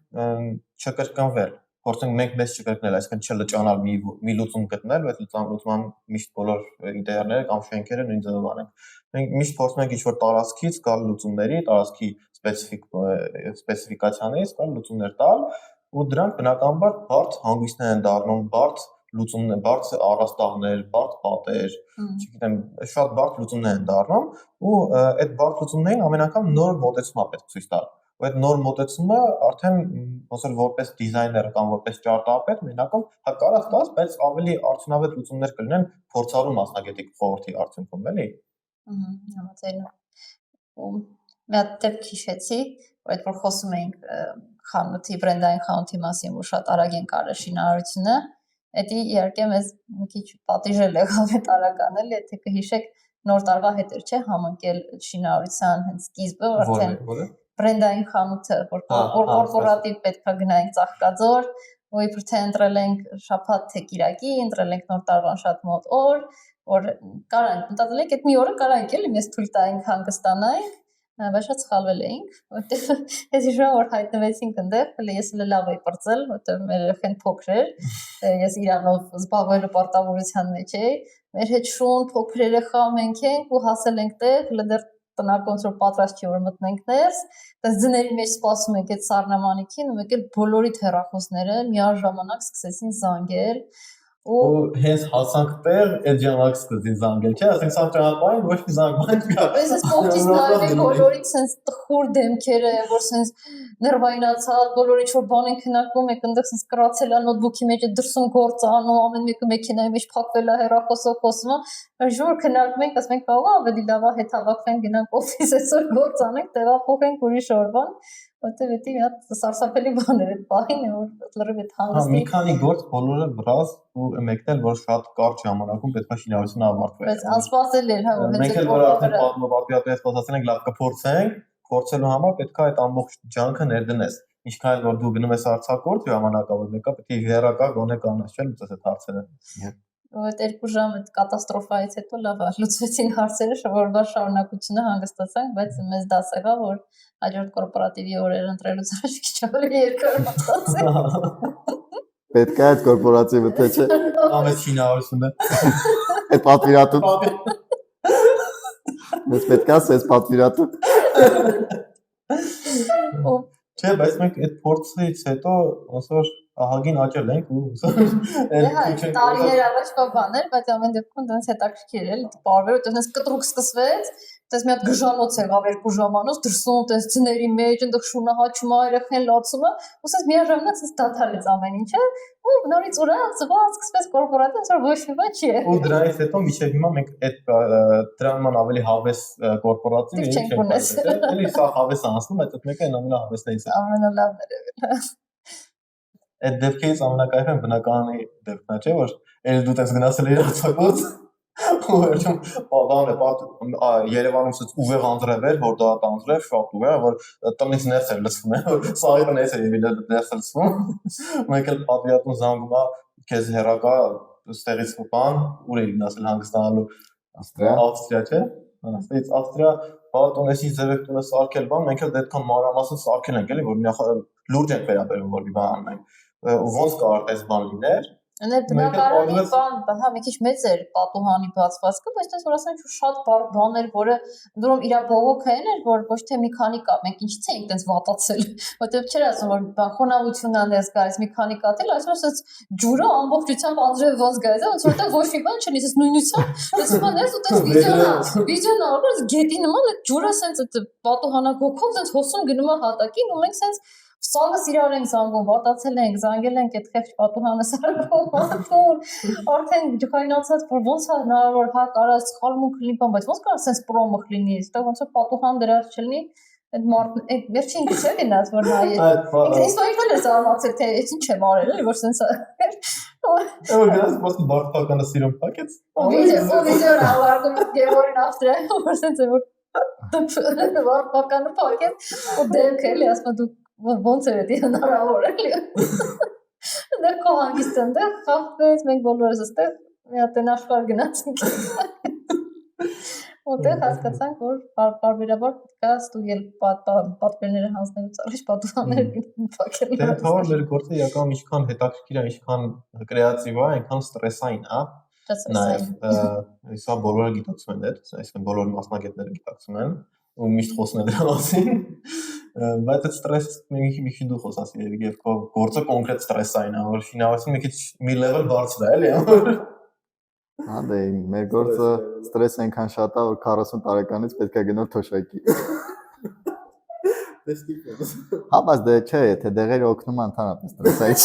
չկրկնվել, փորձենք մենք մեզ չկրկնել, այսինքն չլճանալ մի լուծում գտնել, բայց լուծման միշտ բոլոր իդեաները կամ շենքերը նույն ձևով անենք։ Մենք միշտ փորձում ենք ինչ-որ տարածքից գալ լուծումների, տարածքի սպეციფიკացիաներից գալ լուծումներ տալ, ու դրանք բնականաբար բարդ հանգույցներ են դառնում, բարդ լուծումներ, բարդ առաստաղներ, բարդ պատեր, չգիտեմ, շատ բարդ լուծումներ են դառնում, ու այդ բարդ լուծումներին ամեն անգամ նոր մոտեցում է պետք ցույց տալ։ Ու այդ նոր մոտեցումը արդեն ոնց որ որպես դիզայներ կամ որպես ճարտարապետ մենակով հա կարող տաս, բայց ավելի արդյունավետ լուծումներ կլինեն փորձառու մասնագետի խորհրդի արդյունքում, էլի։ Համաձայն եմ։ Ու մի հատ դեպք հիշեցի, որ այդ որ խոսում էինք խանութի բրենդային խանութի մասին, որ շատ արագ են կարել շինարարությունը, դա իհարկե մեզ մի քիչ պատիժել եղավ այդ արագան, էլի, եթե կհիշեք նոր տարվա հետ էր, չէ, համընկել շինարարության հենց սկիզբը, արդեն բրենդային խանութը, որ կորպորատիվ պետք է գնայինք Ծաղկաձոր, ու իբր թե ընտրել ենք շաբաթ թե կիրակի, ընտրել ենք նոր տարվան շատ մոտ օր, որ կարանք, մտածել ենք այդ մի օրը կարանք էլի մեզ թույլ տայինք հանգստանայինք, բայց շատ սխալվել էինք, որտեղ ես հիշում եմ, որ հայտնվեցինք այնտեղ, ես էլ լավ էի պրծել, որտեղ մեր երեխան փոքր էր, ես իրանով զբաղվելու պարտավորության մեջ էի, մեր հետ շուն փոքր երեխա մենք ենք ու հասել ենք տեղ, դեռ տնական որ պատրաստ չի որ մտնենք ներս, այդպես ձների մեջ սպասում ենք այդ սառնամանիքին ու մեկ էլ բոլորիդ հեռախոսները միաժամանակ սկսեցին զանգել ու հենց հասանք տեղ այդ ժամանակ սկսեցին զանգել, չէ՞, ասենք սա ճանապարհին ոչ մի զանգման չկա։ Ես սպորտից նայել բոլորիդ sense տխուր դեմքերը, որ sense ներվայնացած, բոլորը ինչ որ բան են քննարկում, եք այնտեղ sense կրացել է նոթբուքի մեջ, դրսում գործ անում, ամեն մեկը մեքենայի մեջ փակվել է հեռախոսով խոսում, ժուր քննարկում ենք, ասում ենք կարող ավելի լավ է հետ հավաքվենք գնանք օֆիս այսօր գործ անենք, տեղափոխենք ուրիշ օրվան, որտեղ դա մի հատ սարսափելի բան էր այդ պահին, որ լրիվ այդ հանգստի։ Մի քանի գործ բոլորը վրաս ու մեկնել որ շատ կարճ ժամանակում պետք է շինարարությունը ավարտվի։ Բայց անսպասելի էր, հա, որ մենք էլ որ արդեն պատմապատիատես խոսացել ենք, լավ կփորձենք, փորձելու համար պետք է այդ ամբողջ ջանքը ներդնես։ Ինչքան էլ որ դու գնում ես արձակուրդ ժամանակավոր, մեկը պետք է վերակա գոնե կանաս, չէ՞, լուծես այդ հարցերը։ Այդ 2 ժամ այդ կատաստրոֆայից հետո լավ է, լուծվեցին հարցերը, շնորհիվ շարունակությունը հանգստացանք, բայց մեզ դաս եղավ, որ հաջորդ կորպորատիվի օրեր ընտրելուց առաջ քիչ ավելի երկար մտածել։ Պետք է այդ կորպորատիվը թե չէ։ Կամ այդ շինարարությունը։ Այդ պատվիրատու։ Մեզ պետք է այս պատվիրատու։ Չէ, բայց մենք այդ փորձից հետո ոնց որ ահագին աճել ենք ու տարիներ առաջվա բան էր, բայց ամեն դեպքում դրանց հետաքրքիր էր, բարբեր, այդպես կտրուկ սկսվեց, այդպես մի հատ գժանոց եղավ 2 ժամանոց դրսում, այդպես ցների մեջ, այնտեղ շունը հաչում է, երեխեն լացում է, ու ասես միաժամանակ ասես դադարեց ամեն ինչը, ու նորից ուրա ծվա սկսվեց կորպորատիվ, որ ոչ մի բան չի եղել։ Ու դրանից հետո միշտ հիմա մենք այդ դրանման ավելի հավես կորպորատիվ չենք ունեցել։ Էլի սա հավես անցնում, այդ մեկը ամենահավեսներից է։ Ամենալավն էր։ Այդ դեպքից ամենակայֆը բնականի դեպքն է, չէ՞ որ էլ դու տես գնացել ես արձակոց ու վերջում բանը Երևանում ցած ուղեղ անձրև էր, որ դա անձրև շատ ուղեղ, որ տնից ներս էր լցվում, որ սայրը ներս էր ներս լցվում։ Մեկ էլ պատվիրատուն զանգում է քեզ հերակա ստեղից բան, ուր էի գնացել հանգստանալու Ավստրիա, չէ՞։ Այստեղից Ավստրիա բատոնեսի ձևեք տունը սարքել բան, մենք էլ դետքան մանրամասն սարքել ենք, էլի, որ լուրջ ենք վերաբերում, որ մի բան անենք։ Ոնց կարող այս բան լիներ, Անել բնակարանի բան, հա, մի քիչ մեծ էր պատուհանի բացվածքը, բայց դες որ ասենք շատ բաներ, որը դուրում իր բողոքը էր, որ ոչ թե մի քանի կա, մենք ինչի՞ց էինք տես վատացել, որտեղ չէր ասում որ բան խոնավությունն անես գալիս մի քանի կատել, այսօր ասած ջուրը ամբողջությամբ անձրև ոնց գալիս, ոնց որտեղ ոչ մի բան չունի, ասես նույնությամբ, դες բաներս ու դες վիդեոն ալու գետի նման այդ ջուրը ասենց այդ պատուհանագոքով ասենց հոսում գնում է հատակին ու մենք ասենց Սալս իրար ենք զանգում, վատացել ենք, զանգել ենք այդ խեղճ պատուհանը սարքում, արդեն ջխայնացած, որ ոնց է հնարավոր, հա, կարա սխալմունք լինի, բայց ոնց կարա sense պրոմոխ լինի, այստեղ ոնց է պատուհան դրած չլինի, այդ մարդ, այդ վերջին քիչ է գնաց, որ նայ։ Ինքս ինքն էլ զարմացել, թե ինչ եմ արել, էլի, որ sense Evo gras просто բարձրականը սիրում փակեց։ Վիդեոն ավարտում Գևորին ավստրիա, որ sense որ բարձրականը փակեց, ու դեմքը էլի ասում դու ոնց է դա հնարավոր էլի։ Դա կողանգիստ են, դա խաղվեց, մենք բոլորս այստեղ մի հատ են աշխարհ գնացինք։ Որտեղ հասկացանք, որ բարբերաբար պետք է ստուգել պատվերները հանձնելուց առաջ պատուհանները փակել։ Դե թող մեր գործը իրական ինչքան հետաքրքիր է, ինչքան կրեատիվ է, այնքան ստրեսային է։ Նաև հեսա բոլորը գիտակցում են դա, այսինքն բոլոր մասնագետները գիտակցում են ու միշտ խոսում են դրա մասին, բայց այդ ստրեսը մի քիչ դու խոսացի եւ քո գործը կոնկրետ ստրեսային է, որ շինարարությունը մի քիչ մի level բարձր է, էլի։ Հա դե մեր գործը ստրես այնքան շատ է, որ 40 տարեկանից պետք է գնալ թոշակի։ Հա, բայց դե չէ, եթե դեղերը օգնում են ընդհանրապես ստրեսայից։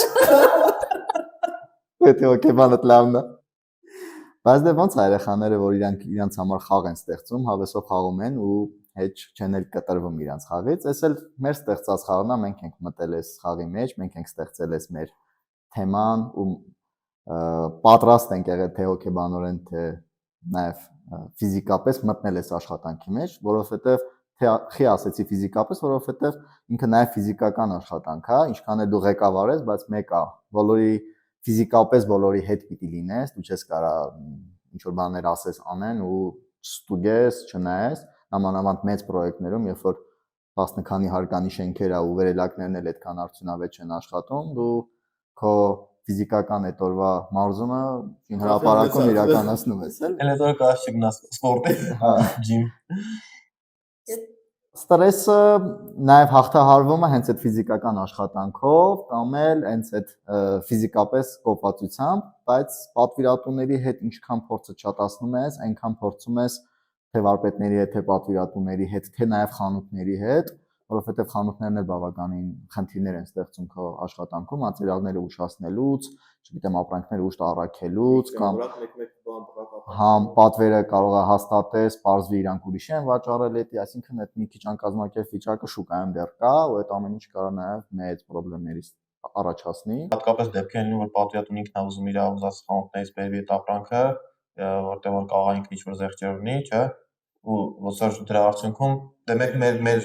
Պետք է օկեբանը լավն է։ Բայց դե ոնց է երեխաները, որ իրանց համար խաղ են ստեղծում, հավեսով խաղում են ու հետ չեն էլ կտրվում իրանց խաղից, այս էլ մեր ստեղծած խաղն է, մենք ենք մտել այս խաղի մեջ, մենք ենք ստեղծել այս մեր թեման ու պատրաստ ենք եղել թե հոգեբանորեն, թե նաև ֆիզիկապես մտնել այս աշխատանքի մեջ, որովհետև խի ասեցի ֆիզիկապես, որովհետև ինքը նաև ֆիզիկական աշխատանք է, ինչքան էլ դու ղեկավար ես, բայց մեկ է, բոլորի ֆիզիկապես բոլորի հետ պիտի լինես, դու չես կարա ինչ որ բաներ ասես անեն ու ստուգես, չնայես, նամանավանդ մեծ պրոյեկտներում, երբ որ 10 քանի հարկանի շենքեր ու վերելակներն էլ այդքան արդյունավետ չեն աշխատում, դու քո ֆիզիկական այդ օրվա մարզումը հրապարակում իրականացնում ես, էլ։ Էլ այդ օրը կարաս չգնաս սպորտի, ջիմ։ Ստրեսը նաև հաղթահարվում է հենց այդ ֆիզիկական աշխատանքով կամ էլ հենց այդ ֆիզիկապես կոպվածությամբ, բայց պատվիրատուների հետ ինչքան փորձը չատացնում ես, այնքան փորձում ես թե վարպետների հետ, թե պատվիրատուների հետ, թե նաև խանութների հետ, որովհետև խանութներն էլ բավականին խնդիրներ են ստեղծում քո աշխատանքում, անցյալները ուշացնելուց, չգիտեմ, ապրանքները ուշ առաքելուց կամ համ պատվերը կարող է հաստատես, բարձվի իրանք ուրիշ են վաճառել էդի, այսինքն այդ մի քիչ անկազմակերպ վիճակը շուկայում դեռ կա, ու այդ ամեն ինչ կարող նաև մեծ խնդիրների առաջացնի։ Հատկապես դեպքեր լինում, որ պատվիրատուն ինքն է ուզում իր ուզած խանութներից բերվի այդ ապրանքը, որտեղ որ կարող է ինքն ինչ-որ զեղչեր ունի, չէ՞, ու ոնց դրա արդյունքում դե մեր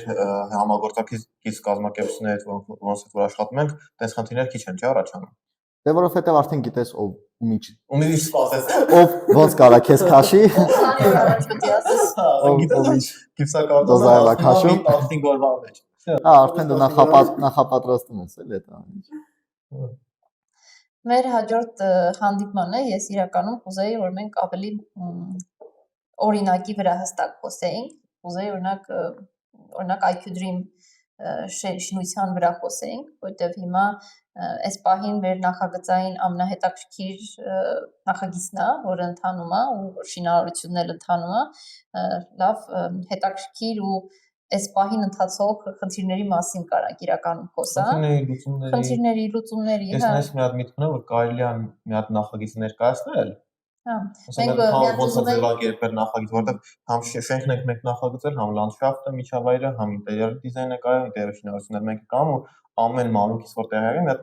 համագործակից կազմակերպությունների հետ ոնց որ աշխատում ենք, այդպես խնդիրներ քիչ են, չէ՞, առաջանում։ Դե որովհետև արդեն գիտես ով ումի սպասես, ով ոնց կարա քեզ քաշի, քանի օր առաջ պետք է ասես, ով գիպսակարտոն քաշում 15 օրվա մեջ։ Հա, արդեն դու նախապատրաստում ես էլ այդ ամեն ինչ։ Մեր հաջորդ հանդիպմանը ես իրականում կուզեի, որ մենք ավելի օրինակի վրա հստակ խոսեինք, կուզեի օրինակ IQ Dream շինության վրա խոսեինք, որտեղ հիմա այս պահին մեր նախագծային ամենահետաքրքիր նախագիծն է, որը ընթանում է ու շինարարությունն էլ ընթանում է, լավ հետաքրքիր ու այս պահին ընթացող խնդիրների մասին կարանք իրականում խոսանք, խնդիրների լուծումների, հա։ Ես նայես մի հատ միտք ունեմ, որ կարելի է մի հատ նախագիծ ներկայացնել, հա, մենք ոնց է ձևակերպել նախագիծ, որովհետև համ շենքն ենք մենք նախագծել, համ լանդշաֆտը, միջավայրը, համ ինտերիեր դիզայնը կա, ինտերիեր շինարարությունները մենք կան ու ամեն մանուկից որ տեղի են, այդ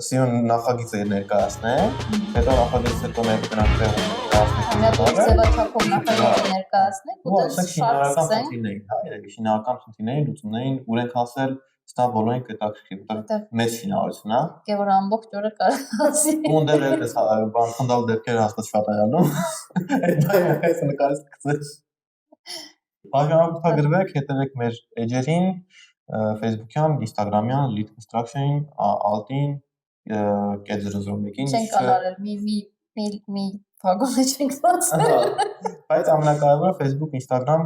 սիրուն նախագիծը ներկայացնենք, հետո նախագիծից հետո մենք դրանք ձևաչափով նախագիծը ներկայացնենք ու դες շարքսենք շինարարական խնդիրների լուծումներին ուր ենք հասել, ստա բոլորին հետաքրքիր, որտեղ մեծ շինարարություն է։ Գևոր ամբողջ օրը կարասի։ Ու դեռ էս բան խնդալ դեպքերը հաստատ շատ են անում։ Այդ նկարից կծես։ Բաժանորդագրվեք, հետևեք մեր էջերին, Facebook-յան, Instagram-յան, Lead Construction-ին, Alt-ին, կեդրոզոմիկին Չենք ալարել մի վագոնը չենք բացել։ Բայց ամենակարևորը Facebook, Instagram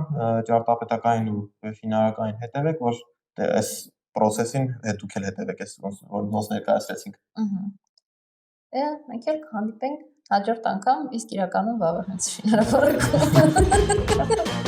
ճարտարապետական ու շինարարական հետևեք, որ այս process-ին դուք էլ հետևեք, որ ոնց ներկայացրեցինք։ Մենք էլ հանդիպենք հաջորդ անգամ, իսկ իրականում վաղը հենց շինարարական